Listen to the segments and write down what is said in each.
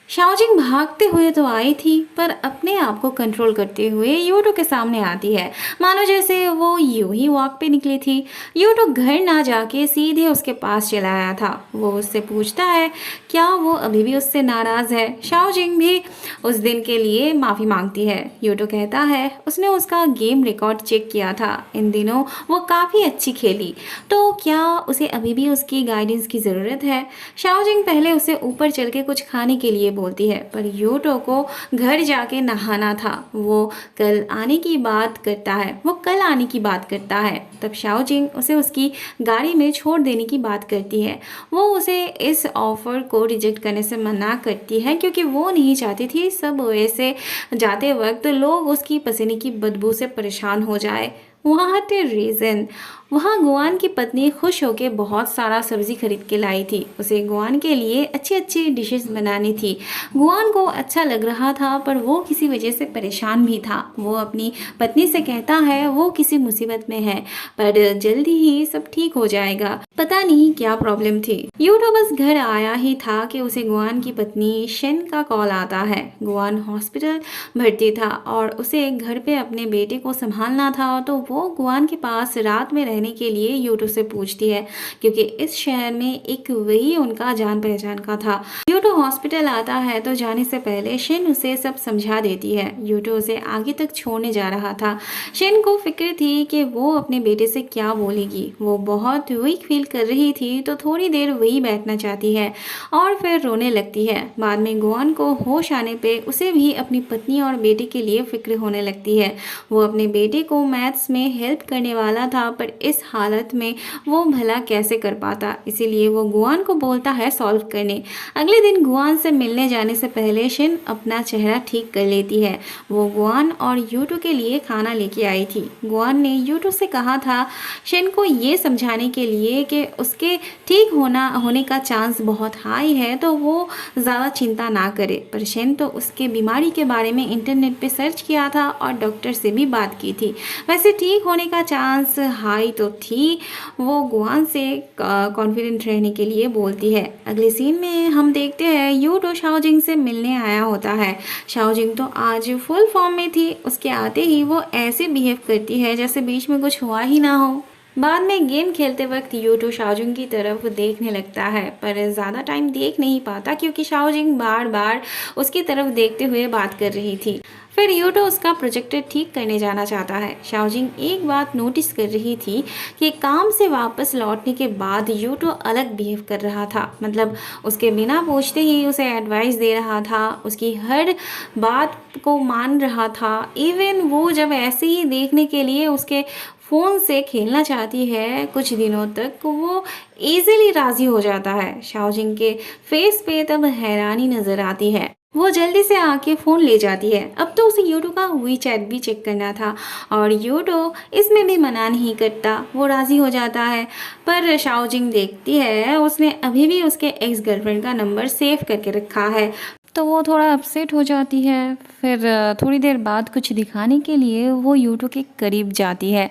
शाओजिंग भागते हुए तो आई थी पर अपने आप को कंट्रोल करते हुए यूटो के सामने आती है, मानो जैसे वो यूं ही वॉक पे निकली थी। यूटो घर ना जाके सीधे उसके पास चला आया था। वो उससे पूछता है क्या वो अभी भी उससे नाराज है। शाओजिंग भी उस दिन के लिए माफी मांगती है। यूटो कहता है उसने उसका गेम रिकॉर्ड चेक किया था, इन दिनों वो काफी अच्छी खेली, तो क्या उसे अभी भी उसकी गाइडेंस की जरूरत है। शाओजिंग पहले उसे ऊपर चल के कुछ खाने के लिए बोलती है पर यूटो को घर जाके नहाना था। वो कल आने की बात करता है। तब शाओजिंग उसे उसकी गाड़ी में छोड़ देने की बात करती है। वो उसे इस ऑफर को रिजेक्ट करने से मना करती है क्योंकि वो नहीं चाहती थी सब वैसे जाते वक्त लोग उसकी पसीने की बदबू से परेशान हो जाए। What a reason. वहाँ गुआन की पत्नी खुश होकर बहुत सारा सब्जी खरीद के लाई थी। उसे गुआन के लिए अच्छी अच्छी डिशेस बनानी थी। गुआन को अच्छा लग रहा था पर वो किसी वजह से परेशान भी था। वो अपनी पत्नी से कहता है वो किसी मुसीबत में है पर जल्दी ही सब ठीक हो जाएगा। पता नहीं क्या प्रॉब्लम थी। यूटो बस घर आया ही था कि उसे गुआन की पत्नी शेन का कॉल आता है। गुआन हॉस्पिटल भर्ती था और उसे घर पे अपने बेटे को संभालना था, तो वो गुआन के पास रात में रहने के लिए यूटो से पूछती है क्योंकि इस शहर में एक वही उनका जान पहचान का था। यूटो हॉस्पिटल आता है तो जाने से पहले शेन उसे सब समझा देती है। यूटो उसे आगे तक छोड़ने जा रहा था। शेन को फिक्र थी कि वो अपने बेटे से क्या बोलेगी। वो बहुत वीक फील कर रही थी तो थोड़ी देर वही बैठना चाहती है और फिर रोने लगती है। बाद में गुआन को होश आने पे उसे भी अपनी पत्नी और बेटे के लिए फिक्र होने लगती है। वो अपने बेटे को मैथ्स में हेल्प करने वाला था पर इस हालत में वो भला कैसे कर पाता, इसीलिए वो गुआन को बोलता है सॉल्व करने। अगले दिन गुआन से मिलने जाने से पहले शिन अपना चेहरा ठीक कर लेती है। वो गुआन और यूटो के लिए खाना लेके आई थी। गुआन ने यूटो से कहा था शिन को ये समझाने के लिए कि उसके ठीक होने का चांस बहुत हाई है तो वो ज़्यादा चिंता ना करे। पर शिन तो उसके बीमारी के बारे में इंटरनेट पे सर्च किया था और डॉक्टर से भी बात की थी। वैसे ठीक होने का चांस हाई तो थी। वो गुआन से कॉन्फिडेंट रहने के लिए बोलती है। अगले सीन में हम देखते हैं यूटो शाओजिंग से मिलने आया होता है। शाओजिंग तो आज फुल फॉर्म में थी। उसके आते ही वो ऐसे बिहेव करती है जैसे बीच में कुछ हुआ ही ना हो। बाद में गेम खेलते वक्त यूटो शाओजिंग की तरफ देखने लगता है पर ज़्यादा टाइम देख नहीं पाता क्योंकि शाओजिंग बार बार उसकी तरफ देखते हुए बात कर रही थी। फिर यूटो उसका प्रोजेक्टर ठीक करने जाना चाहता है। शाओजिंग एक बात नोटिस कर रही थी कि काम से वापस लौटने के बाद यूटो अलग बिहेव कर रहा था। मतलब उसके बिना पूछते ही उसे एडवाइस दे रहा था, उसकी हर बात को मान रहा था। इवन वो जब ऐसे ही देखने के लिए उसके फ़ोन से खेलना चाहती है कुछ दिनों तक, वो इजीली राज़ी हो जाता है। शाओजिंग के फेस पे तब हैरानी नज़र आती है। वो जल्दी से आके फ़ोन ले जाती है। अब तो उसे यूटो का वी चैट भी चेक करना था और यूटो इसमें भी मना नहीं करता। वो राज़ी हो जाता है पर शाओजिंग देखती है उसने अभी भी उसके एक्स गर्लफ्रेंड का नंबर सेव करके रखा है, तो वो थोड़ा अपसेट हो जाती है। फिर थोड़ी देर बाद कुछ दिखाने के लिए वो यूटो के करीब जाती है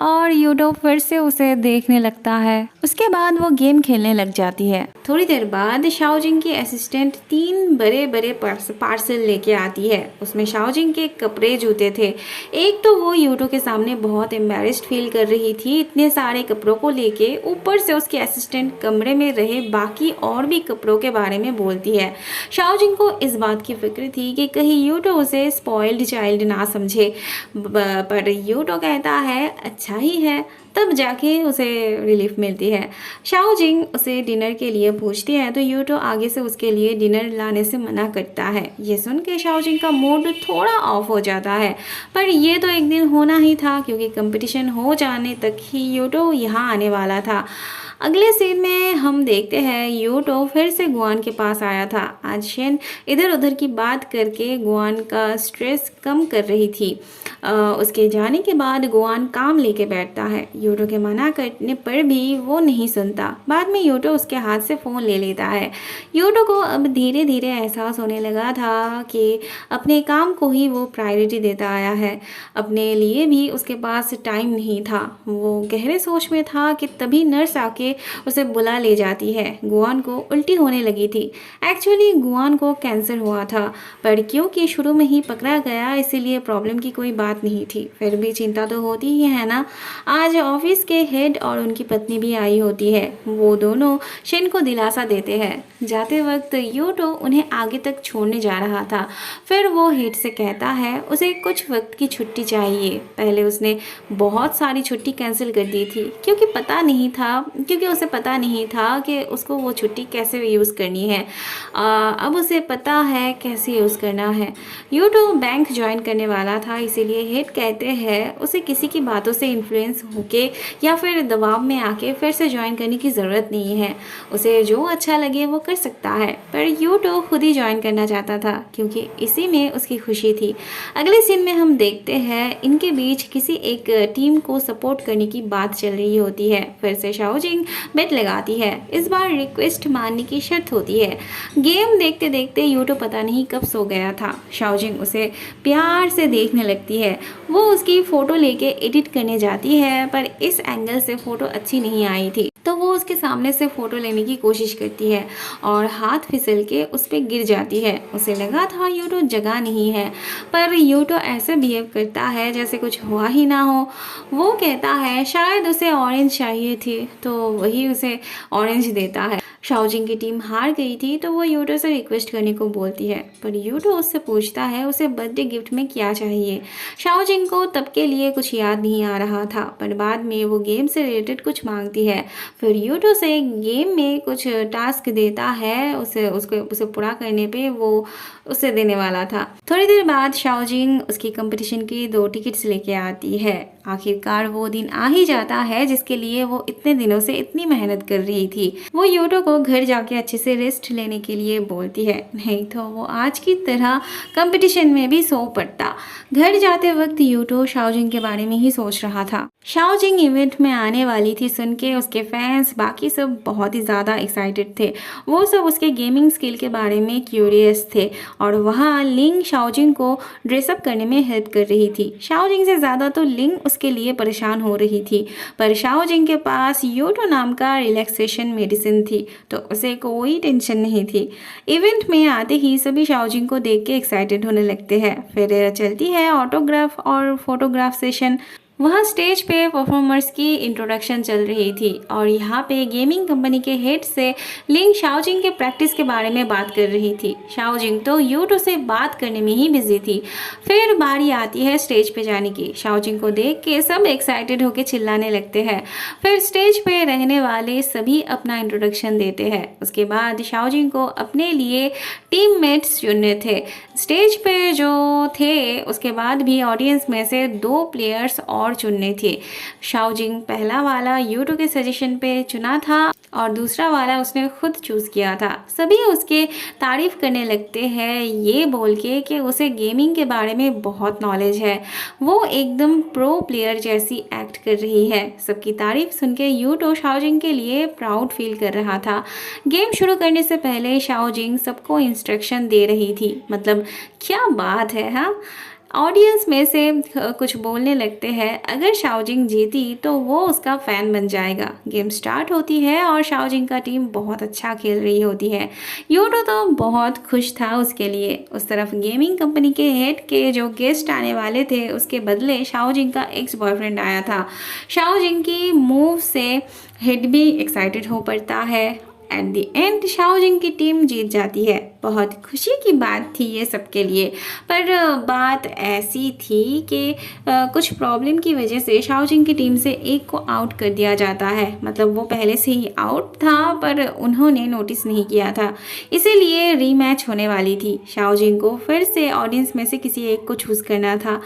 और यूटो फिर से उसे देखने लगता है। उसके बाद वो गेम खेलने लग जाती है। थोड़ी देर बाद शाओजिंग की असिस्टेंट 3 बड़े बड़े पार्सल लेके आती है। उसमें शाओजिंग के कपड़े जूते थे। एक तो वो यूटो के सामने बहुत एम्बेरस्ड फील कर रही थी इतने सारे कपड़ों को लेके, ऊपर से उसकी असिस्टेंट कमरे में रहे बाकी और भी कपड़ों के बारे में बोलती है। शाओजिंग को इस बात की फिक्र थी कि कहीं यूटो उसे स्पॉइल्ड चाइल्ड ना समझे, पर यूटो कहता है अच्छा ही है। तब जाके उसे रिलीफ मिलती है। शाओजिंग उसे डिनर के लिए पूछती है तो यूटो आगे से उसके लिए डिनर लाने से मना करता है। ये सुन के शाओजिंग का मूड थोड़ा ऑफ हो जाता है पर ये तो एक दिन होना ही था क्योंकि कंपटीशन हो जाने तक ही यूटो यहाँ आने वाला था। अगले सीन में हम देखते हैं यूटो फिर से गुआन के पास आया था। आज शेन इधर उधर की बात करके गुआन का स्ट्रेस कम कर रही थी। उसके जाने के बाद गुआन काम लेके बैठता है। यूटो के मना करने पर भी वो नहीं सुनता। बाद में यूटो उसके हाथ से फ़ोन ले लेता है। यूटो को अब धीरे धीरे एहसास होने लगा था कि अपने काम को ही वो प्रायोरिटी देता आया है। अपने लिए भी उसके पास टाइम नहीं था। वो गहरे सोच में था कि तभी नर्स आके के उसे बुला ले जाती है। गुआन को उल्टी होने लगी थी। एक्चुअली गुआन को कैंसर हुआ था, पर क्योंकि शुरू में ही पकड़ा गया इसीलिए प्रॉब्लम की कोई बात नहीं थी। फिर भी चिंता तो होती ही है ना। आज ऑफिस के हेड और उनकी पत्नी भी आई होती है। वो दोनों शिन को दिलासा देते हैं। जाते वक्त यूटो उन्हें आगे तक छोड़ने जा रहा था। फिर वो हेड से कहता है उसे कुछ वक्त की छुट्टी चाहिए। पहले उसने बहुत सारी छुट्टी कैंसिल कर दी थी क्योंकि उसे पता नहीं था कि उसको वो छुट्टी कैसे यूज़ करनी है। अब उसे पता है कैसे यूज़ करना है। यूटो बैंक ज्वाइन करने वाला था, इसीलिए हेड कहते हैं उसे किसी की बातों से इन्फ्लुएंस होके या फिर दबाव में आके फिर से ज्वाइन करने की ज़रूरत नहीं है। उसे जो अच्छा लगे वो कर सकता है। पर यूटो खुद ही ज्वाइन करना चाहता था क्योंकि इसी में उसकी खुशी थी। अगले सीन में हम देखते हैं इनके बीच किसी एक टीम को सपोर्ट करने की बात चल रही होती है। फिर से शाओजिंग बेट लगाती है। इस बार रिक्वेस्ट मानने की शर्त होती है। गेम देखते देखते यूटो पता नहीं कब सो गया था। शाओजिंग उसे प्यार से देखने लगती है। वो उसकी फ़ोटो लेके एडिट करने जाती है, पर इस एंगल से फ़ोटो अच्छी नहीं आई थी, तो वो उसके सामने से फ़ोटो लेने की कोशिश करती है और हाथ फिसल के उस पर गिर जाती है। उसे लगा था यूटो जगह नहीं है, पर यूटो ऐसे बिहेव करता है जैसे कुछ हुआ ही ना हो। वो कहता है शायद उसे ऑरेंज चाहिए थी, तो वही उसे ऑरेंज देता है। शाओजिंग की टीम हार गई थी तो वो यूटो से रिक्वेस्ट करने को बोलती है, पर यूटो उससे पूछता है उसे बर्थडे गिफ्ट में क्या चाहिए। शाओजिंग को तब के लिए कुछ याद नहीं आ रहा था, पर बाद में वो गेम से रिलेटेड कुछ मांगती है। फिर यूटो से गेम में कुछ टास्क देता है, उसे पूरा करने पे वो उसे देने वाला था। थोड़ी देर बाद शाओजिंग उसकी कंपटीशन की 2 टिकट्स लेके आती है। आखिरकार वो दिन आ ही जाता है जिसके लिए वो इतने दिनों से इतनी मेहनत कर रही थी। वो यूटो को घर जाके अच्छे से रेस्ट लेने के लिए बोलती है, नहीं तो वो आज की तरह कंपटीशन में भी सो पड़ता। घर जाते वक्त यूटो शाओजिंग के बारे में ही सोच रहा था। शाओजिंग इवेंट में आने वाली थी सुन के उसके फैंस बाकी सब बहुत ही ज़्यादा एक्साइटेड थे। वो सब उसके गेमिंग स्किल के बारे में क्यूरियस थे और वहाँ लिंग शाओजिंग को ड्रेसअप करने में हेल्प कर रही थी। शाओजिंग से ज़्यादा तो लिंग उसके लिए परेशान हो रही थी, पर शाओजिंग के पास यूटो नाम का रिलैक्सेशन मेडिसिन थी तो उसे कोई टेंशन नहीं थी। इवेंट में आते ही सभी शाओजिंग को देख के एक्साइटेड होने लगते हैं। फिर चलती है ऑटोग्राफ और फोटोग्राफ सेशन। वहाँ स्टेज पे परफॉर्मर्स की इंट्रोडक्शन चल रही थी और यहाँ पे गेमिंग कंपनी के हेड से लिंग शाओजिंग के प्रैक्टिस के बारे में बात कर रही थी। शाओजिंग तो यूटो से बात करने में ही बिजी थी। फिर बारी आती है स्टेज पे जाने की। शाओजिंग को देख के सब एक्साइटेड होकर चिल्लाने लगते हैं। फिर स्टेज पे रहने वाले सभी अपना इंट्रोडक्शन देते हैं। उसके बाद शाओजिंग को अपने लिए टीममेट्स चुनने थे। स्टेज पे जो थे उसके बाद भी ऑडियंस में से 2 प्लेयर्स और चुनने थे। शाओजिंग पहला वाला यूटो के सजेशन पे चुना था और दूसरा वाला उसने खुद चूज किया था। सभी उसके तारीफ करने लगते हैं ये बोल के कि उसे गेमिंग के बारे में बहुत नॉलेज है। वो एकदम प्रो प्लेयर जैसी एक्ट कर रही है। सबकी तारीफ सुन के यूटो शाओजिंग के लिए प्राउड फील कर रहा था। गेम शुरू करने से पहले शाओजिंग सबको इंस्ट्रक्शन दे रही थी। मतलब क्या बात है। हाँ, ऑडियंस में से कुछ बोलने लगते हैं अगर शाओजिंग जीती तो वो उसका फ़ैन बन जाएगा। गेम स्टार्ट होती है और शाओजिंग का टीम बहुत अच्छा खेल रही होती है। यूटो तो बहुत खुश था उसके लिए। उस तरफ गेमिंग कंपनी के हेड के जो गेस्ट आने वाले थे उसके बदले शाओजिंग का एक्स बॉयफ्रेंड आया था। शाओजिंग की मूव से हेड भी एक्साइटेड हो पड़ता है। एट द एंड शाओजिंग की टीम जीत जाती है। बहुत खुशी की बात थी ये सबके लिए, पर बात ऐसी थी कि कुछ प्रॉब्लम की वजह से शाओजिंग की टीम से एक को आउट कर दिया जाता है। मतलब वो पहले से ही आउट था पर उन्होंने नोटिस नहीं किया था, इसीलिए रीमैच होने वाली थी। शाओजिंग को फिर से ऑडियंस में से किसी एक को चूज़ करना था।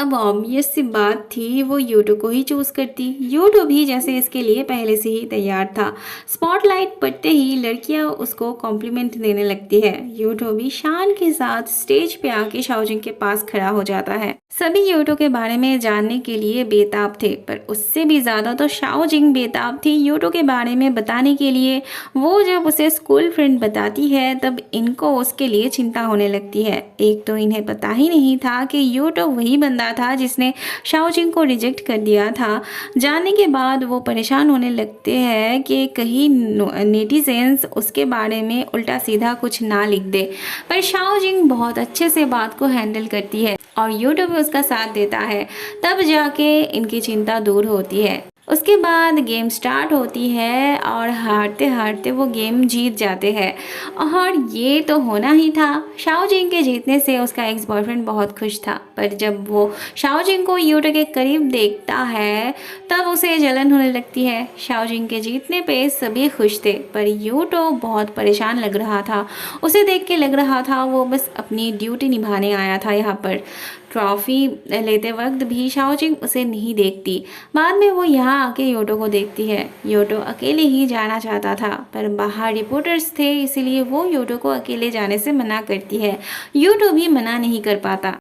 अब ऑब्वियस सी बात थी वो यूटो को ही चूज़ करती। यूटो भी जैसे इसके लिए पहले से ही तैयार था। स्पॉटलाइट पड़ते ही लड़कियां उसको कॉम्प्लीमेंट देने लगती है। यूटो भी शान के साथ स्टेज पे आके शाओजिंग के पास खड़ा हो जाता है। सभी यूटो के बारे में जानने के लिए बेताब थे, पर उससे भी ज़्यादा तो शाओजिंग बेताब थी यूटो के बारे में बताने के लिए। वो जब उसे स्कूल फ्रेंड बताती है तब इनको उसके लिए चिंता होने लगती है। एक तो इन्हें पता ही नहीं था कि यूटो वही बंदा होता था जिसने शाओजिंग को रिजेक्ट कर दिया था। जानने के बाद वो परेशान होने लगते हैं कि कहीं नेटिजन्स उसके बारे में उल्टा सीधा कुछ ना लिख दे, पर शाओजिंग बहुत अच्छे से बात को हैंडल करती है और यूट्यूब भी उसका साथ देता है। तब जाके इनकी चिंता दूर होती है। उसके बाद गेम स्टार्ट होती है और हारते हारते वो गेम जीत जाते हैं और ये तो होना ही था। शाओजिंग के जीतने से उसका एक्स बॉयफ्रेंड बहुत खुश था, पर जब वो शाओजिंग को यूटो के करीब देखता है तब उसे जलन होने लगती है। शाओजिंग के जीतने पे सभी खुश थे, पर यूटो बहुत परेशान लग रहा था। उसे देख के लग रहा था वो बस अपनी ड्यूटी निभाने आया था यहाँ पर। ट्रॉफी लेते वक्त भी शाओजिंग उसे नहीं देखती। बाद में वो यहाँ आके योटो को देखती है। योटो अकेले ही जाना चाहता था, पर बाहर रिपोर्टर्स थे, इसीलिए वो योटो को अकेले जाने से मना करती है। योटो भी मना नहीं कर पाता।